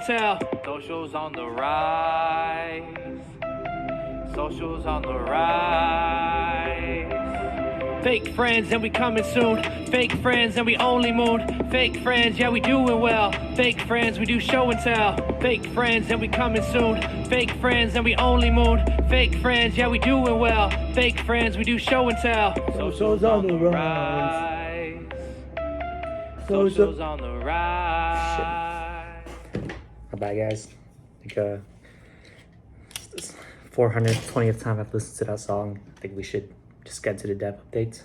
Tell. Socials on the rise. Socials on the rise. Fake friends and we coming soon. Fake friends and we only moon. Fake friends, yeah we doing well. Fake friends, we do show and tell. Fake friends and we coming soon. Fake friends and we only moon. Fake friends, yeah we doing well. Fake friends, we do show and tell. Socials on the rise. Socials on the rise. My bad, guys. Like, 420th time I've listened to that song. I think we should just get to the dev updates.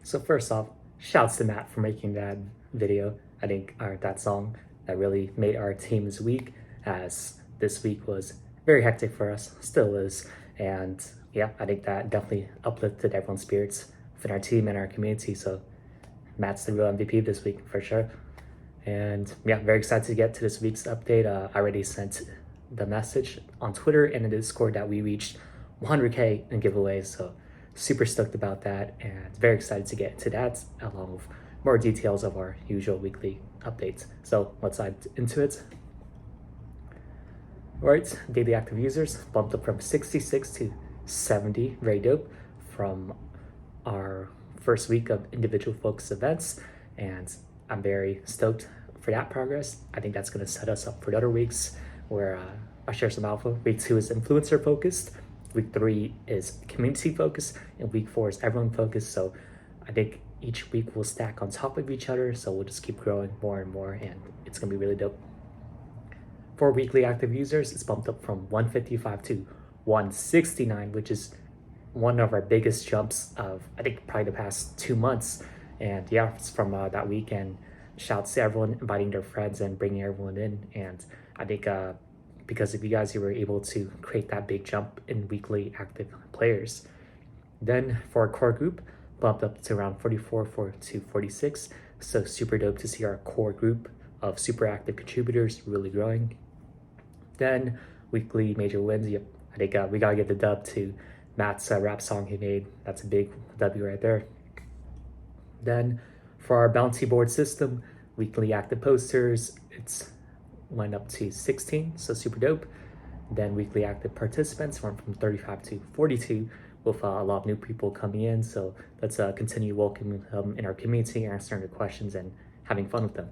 So first off, shouts to Matt for making that video. I think, or that song that really made our team's week, as this week was very hectic for us, still is. And yeah, I think that definitely uplifted everyone's spirits within our team and our community. So Matt's the real MVP this week for sure. And yeah, very excited to get to this week's update. I already sent the message on Twitter and in Discord that we reached 100K in giveaways. So super stoked about that and very excited to get into that along with more details of our usual weekly updates. So let's dive into it. All right, daily active users bumped up from 66 to 70, very dope, from our first week of individual focus events. And I'm very stoked for that progress. I think that's going to set us up for the other weeks where I share some alpha. Week 2 is influencer focused. Week 3 is community focused. And week 4 is everyone focused. So I think each week will stack on top of each other. So we'll just keep growing more and more. And it's going to be really dope. For weekly active users, it's bumped up from 155 to 169, which is one of our biggest jumps of, I think, probably the past 2 months. And yeah, it's from that weekend. Shouts to everyone inviting their friends and bringing everyone in. And I think because of you guys, you were able to create that big jump in weekly active players. Then for our core group, bumped up to around 44 to 46. So super dope to see our core group of super active contributors really growing. Then weekly major wins. Yep, I think we gotta give the dub to Matt's rap song he made. That's a big W right there. Then for our bounty board system, weekly active posters, it's went up to 16, so super dope. Then weekly active participants went from 35 to 42 with a lot of new people coming in. So let's continue welcoming them in our community, answering their questions and having fun with them.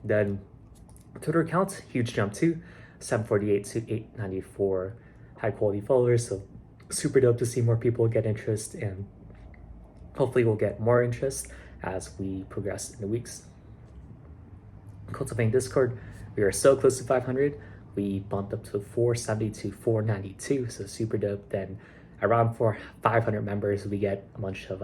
Then Twitter account, huge jump too, 748 to 894 high quality followers. So super dope to see more people get interest, and hopefully we'll get more interest as we progress in the weeks. Cultivating Discord, we are so close to 500. We bumped up to 470 to 492, so super dope. Then around 500 members, we get a bunch of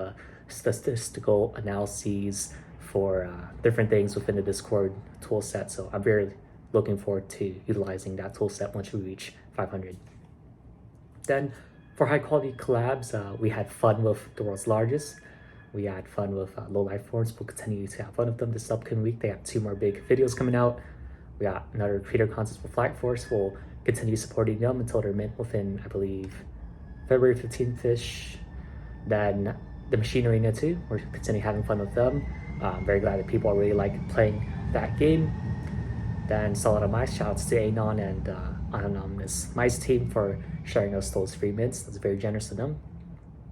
statistical analyses for different things within the Discord tool set. So I'm very looking forward to utilizing that tool set once we reach 500. Then for high quality collabs, we had fun with the world's largest. We had fun with Low Life Forms. We'll continue to have fun with them this upcoming week. They have 2 more big videos coming out. We got another creator contest for Flight Force. We'll continue supporting them until they're mint within, I believe, February 15th-ish. Then the Machine Arena too. We're continuing having fun with them. I'm very glad that people are really like playing that game. Then Solid on Mice, shoutouts to Anon and Anonymous Mice team for sharing us those free mints. That's very generous of them.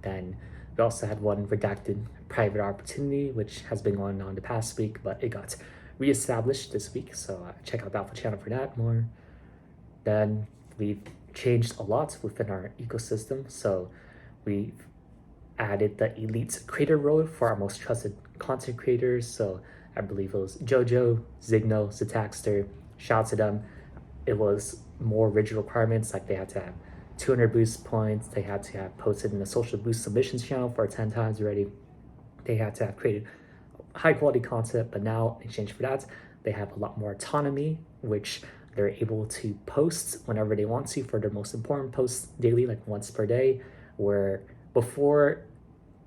Then we also had one redacted private opportunity, which has been going on the past week, but it got reestablished this week. So check out the Alpha channel for that more. Then we've changed a lot within our ecosystem. So we've added the elite creator role for our most trusted content creators. So I believe it was Jojo, Zigno, Zetaxter, shout out to them. It was more rigid requirements, like they had to have 200 boost points, they had to have posted in the social boost submissions channel for 10 times already. They had to have created high quality content, but now in exchange for that, they have a lot more autonomy, which they're able to post whenever they want to for their most important posts daily, like once per day, where before,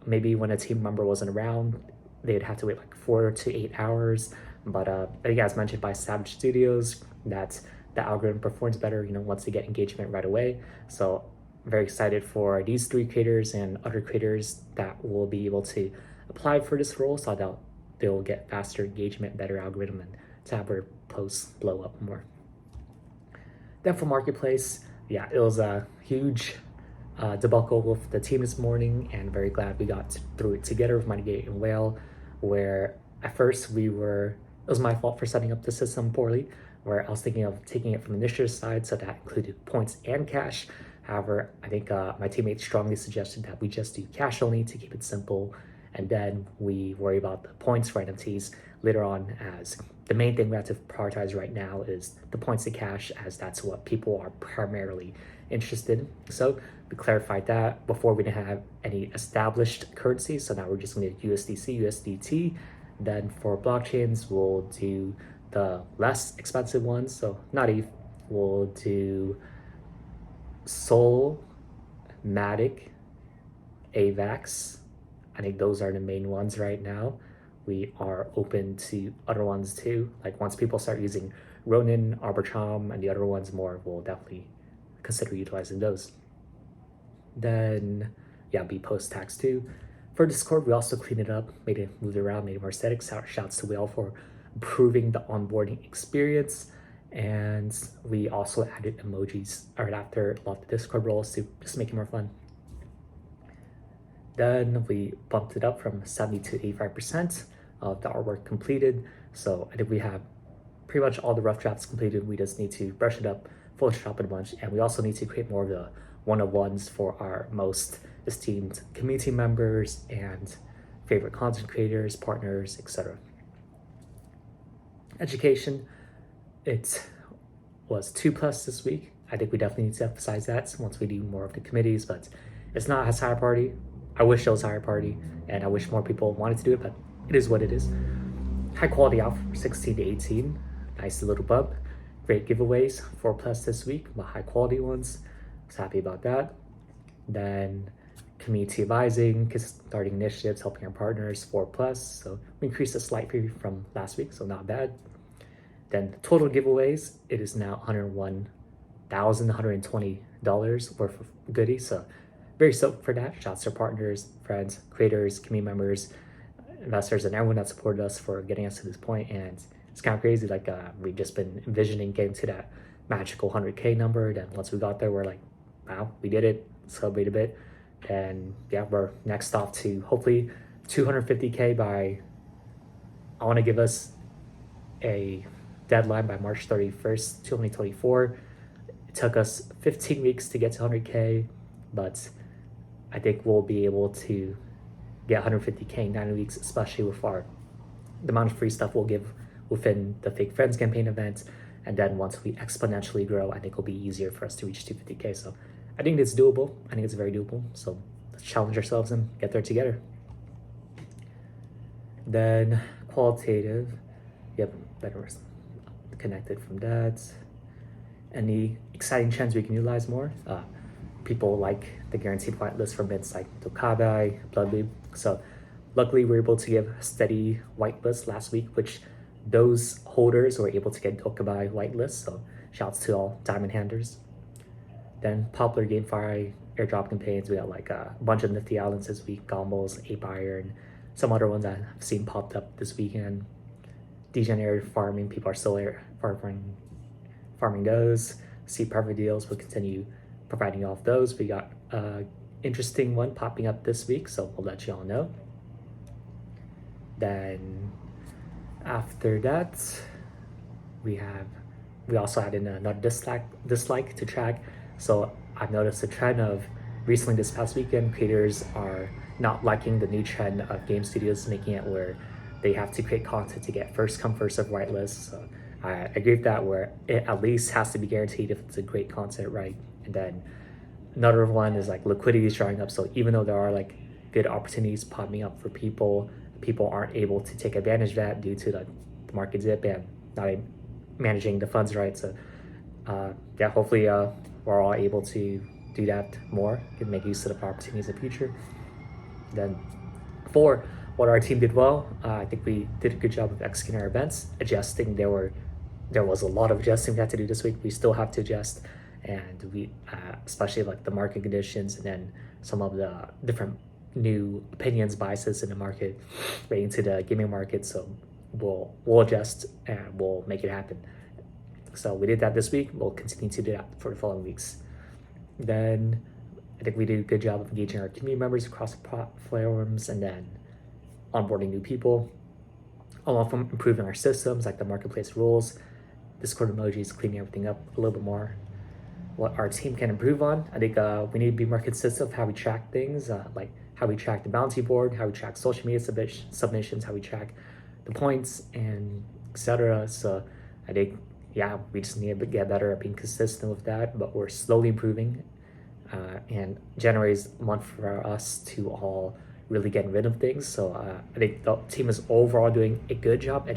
maybe when a team member wasn't around, they'd have to wait like 4 to 8 hours. But I think as mentioned by Savage Studios, that the algorithm performs better, once they get engagement right away. So I'm very excited for these 3 creators and other creators that will be able to apply for this role, so that they'll get faster engagement, better algorithm, and to have a posts blow up more. Then for Marketplace, yeah, it was a huge debacle with the team this morning, and very glad we got through it together with Minegate and Whale, where at first it was my fault for setting up the system poorly, where I was thinking of taking it from the initiative side, so that included points and cash. However, I think my teammates strongly suggested that we just do cash only to keep it simple, and then we worry about the points for NFTs later on, as the main thing we have to prioritize right now is the points to cash, as that's what people are primarily interested in. So we clarified that. Before we didn't have any established currency, so now we're just going to USDC, USDT. Then for blockchains, we'll do the less expensive ones. So not ETH, we'll do Sol, Matic, AVAX. I think those are the main ones right now. We are open to other ones too. Like once people start using Ronin, Arbitrum, and the other ones more, we'll definitely consider utilizing those. Then, yeah, be post tax too. For Discord, we also cleaned it up, moved it around, made it more aesthetic. Shouts to Whale for improving the onboarding experience. And we also added emojis right after a lot of the Discord roles to just make it more fun. Then we bumped it up from 70 to 85% of the artwork completed. So I think we have pretty much all the rough drafts completed. We just need to brush it up, Photoshop it a bunch, and we also need to create more of the one-of-ones for our most esteemed community members and favorite content creators, partners, etc. Education, it was 2+ this week. I think we definitely need to emphasize that once we do more of the committees, but it's not as higher priority. I wish it was higher priority, and I wish more people wanted to do it, but it is what it is. High quality alpha for 16 to 18, nice little bump. Great giveaways, 4+ this week, but high quality ones. I was happy about that. Then community advising, starting initiatives, helping our partners, 4+. So we increased a slight preview from last week, so not bad. Then total giveaways, it is now $101,120 worth of goodies. So very stoked for that. Shouts to partners, friends, creators, community members, investors, and everyone that supported us for getting us to this point. And it's kind of crazy. Like we've just been envisioning getting to that magical 100K number. Then once we got there, we're like, wow, we did it. Celebrate a bit. And yeah, we're next off to hopefully 250K by, I want to give us a deadline by March 31st, 2024. It took us 15 weeks to get to 100K, but I think we'll be able to get 150K in 9 weeks, especially with the amount of free stuff we'll give within the Fake Friends campaign event. And then once we exponentially grow, I think it'll be easier for us to reach 250K. So I think it's doable. I think it's very doable. So let's challenge ourselves and get there together. Then qualitative, yep, better connected from that. Any exciting trends we can utilize more? People like the guaranteed whitelist for mints like Tokabai, Bloodloop. So luckily we were able to give a steady whitelist last week, which those holders were able to get Tokabai whitelist. So shouts to all diamond handlers. Then popular GameFi airdrop campaigns. We got like a bunch of nifty islands this week, Gombos, Ape Iron, some other ones I've seen popped up this weekend. Degenerate farming, people are still farming those. See private deals, we'll continue providing off those. We got an interesting one popping up this week, so we'll let you all know. Then after that, we also added another dislike to track. So I've noticed a trend of recently this past weekend, creators are not liking the new trend of game studios making it where they have to create content to get first come first serve whitelist. So I agree with that, where it at least has to be guaranteed if it's a great content, right? And then another one is like liquidity is drying up. So even though there are like good opportunities popping up for people aren't able to take advantage of that due to the market dip and not managing the funds right. So yeah, hopefully we're all able to do that more and make use of the opportunities in the future. Then for what our team did well, I think we did a good job of executing our events, adjusting. There was a lot of adjusting we had to do this week. We still have to adjust, and we especially like the market conditions and then some of the different new opinions, biases in the market relating to the gaming market. So we'll adjust and we'll make it happen. So we did that this week. We'll continue to do that for the following weeks. Then I think we did a good job of engaging our community members across the platforms and then onboarding new people, along from improving our systems like the marketplace rules, Discord emojis, cleaning everything up a little bit more. What our team can improve on, I think we need to be more consistent of how we track things, like how we track the bounty board, how we track social media submissions, how we track the points, and etc. So I think, yeah, we just need to get better at being consistent with that, but we're slowly improving. And January is a month for us to all really getting rid of things. So I think the team is overall doing a good job. I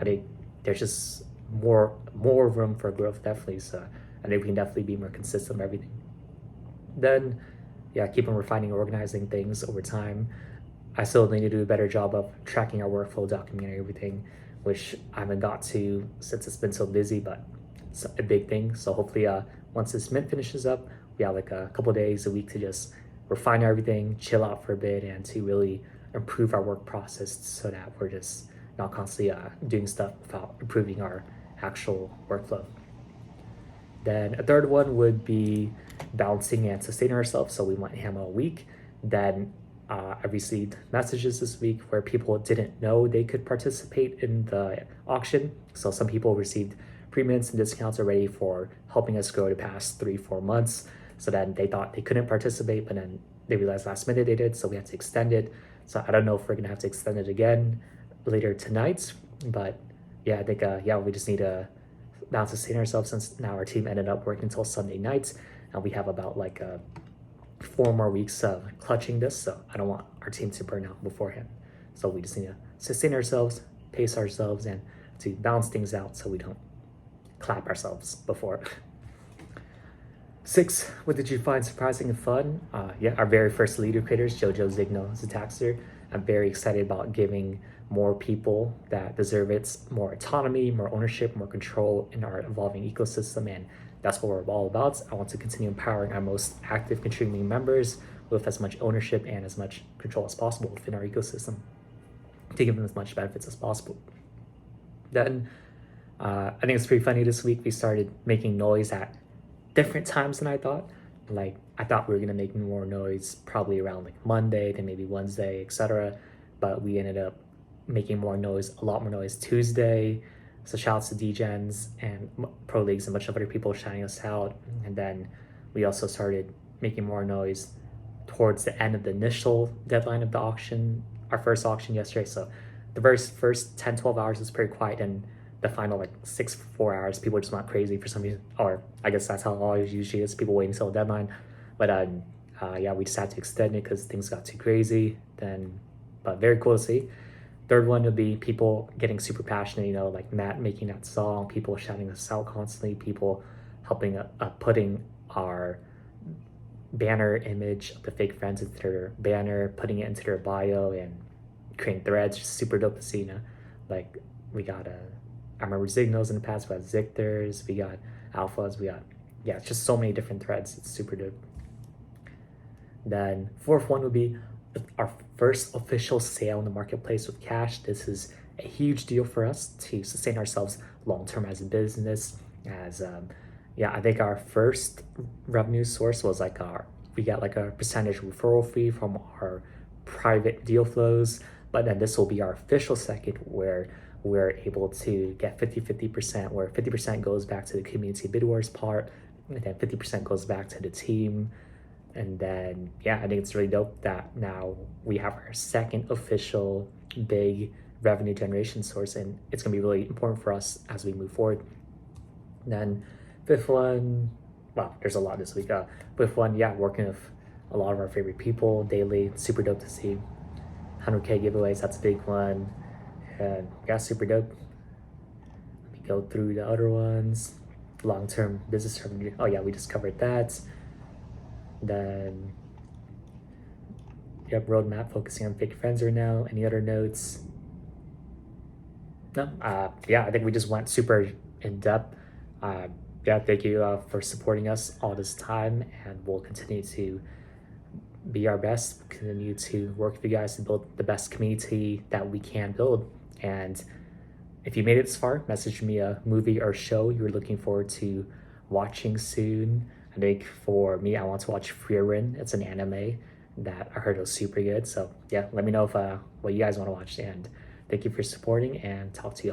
think there's just more room for growth, definitely. So I think we can definitely be more consistent with everything. Then, yeah, keep on refining and organizing things over time. I still need to do a better job of tracking our workflow, documenting everything, which I haven't got to since it's been so busy, but it's a big thing. So hopefully once this mint finishes up, we have like a couple days, a week to just refine everything, chill out for a bit, and to really improve our work process so that we're just not constantly doing stuff without improving our actual workflow. Then a third one would be balancing and sustaining ourselves. So we went ham all week. Then I received messages this week where people didn't know they could participate in the auction. So some people received pre-mints and discounts already for helping us grow the past 3-4 months. So then they thought they couldn't participate, but then they realized last minute they did, so we had to extend it. So I don't know if we're gonna have to extend it again later tonight, but yeah, I think we just need to now sustain ourselves since now our team ended up working until Sunday night, and we have about like 4 more weeks of clutching this, so I don't want our team to burn out beforehand. So we just need to sustain ourselves, pace ourselves, and to balance things out so we don't clap ourselves before. 6, what did you find surprising and fun? Our very first leader creators, Jojo, Zigno, Zataxter. I'm very excited about giving more people that deserve it more autonomy, more ownership, more control in our evolving ecosystem, and that's what we're all about. I want to continue empowering our most active contributing members with as much ownership and as much control as possible within our ecosystem to give them as much benefits as possible. Then I think it's pretty funny this week we started making noise at different times than I thought. Like I thought we were gonna make more noise probably around like Monday, then maybe Wednesday, etc. But we ended up making a lot more noise Tuesday. So shout outs to DGens and Pro Leagues and a bunch of other people shouting us out. And then we also started making more noise towards the end of the initial deadline of the auction, our first auction yesterday. So the first 10-12 hours was pretty quiet, and the final like 6-4 hours people just went crazy for some reason, or I guess that's how it always usually is, people waiting until the deadline. But we just had to extend it because things got too crazy then. But very cool to see. Third one would be people getting super passionate, like Matt making that song, people shouting us out constantly, people helping putting our banner image of the fake friends into their banner, putting it into their bio, and creating threads. Just super dope to see. Like we got I remember Zignos in the past, we got Zictors, we got Alphas, we got it's just so many different threads. It's super dope. Then fourth one would be our first official sale in the marketplace with cash. This is a huge deal for us to sustain ourselves long-term as a business. I think our first revenue source was we got like a percentage referral fee from our private deal flows, but then this will be our official second where we're able to get 50-50%, where 50% goes back to the community bid wars part, and then 50% goes back to the team. And then, I think it's really dope that now we have our second official big revenue generation source, and it's going to be really important for us as we move forward. And then fifth one, there's a lot this week. Fifth one, working with a lot of our favorite people daily. It's super dope to see. 100K giveaways, that's a big one. And super dope. Let me go through the other ones. Long-term business revenue. We just covered that. Then, roadmap focusing on fake friends right now. Any other notes? No. I think we just went super in depth. Thank you for supporting us all this time, and we'll continue to be our best, continue to work with you guys to build the best community that we can build. And if you made it this far, message me a movie or show you're looking forward to watching soon. I think for me, I want to watch Frieren. It's an anime that I heard was super good. So yeah, let me know if what you guys want to watch. And thank you for supporting, and talk to you all.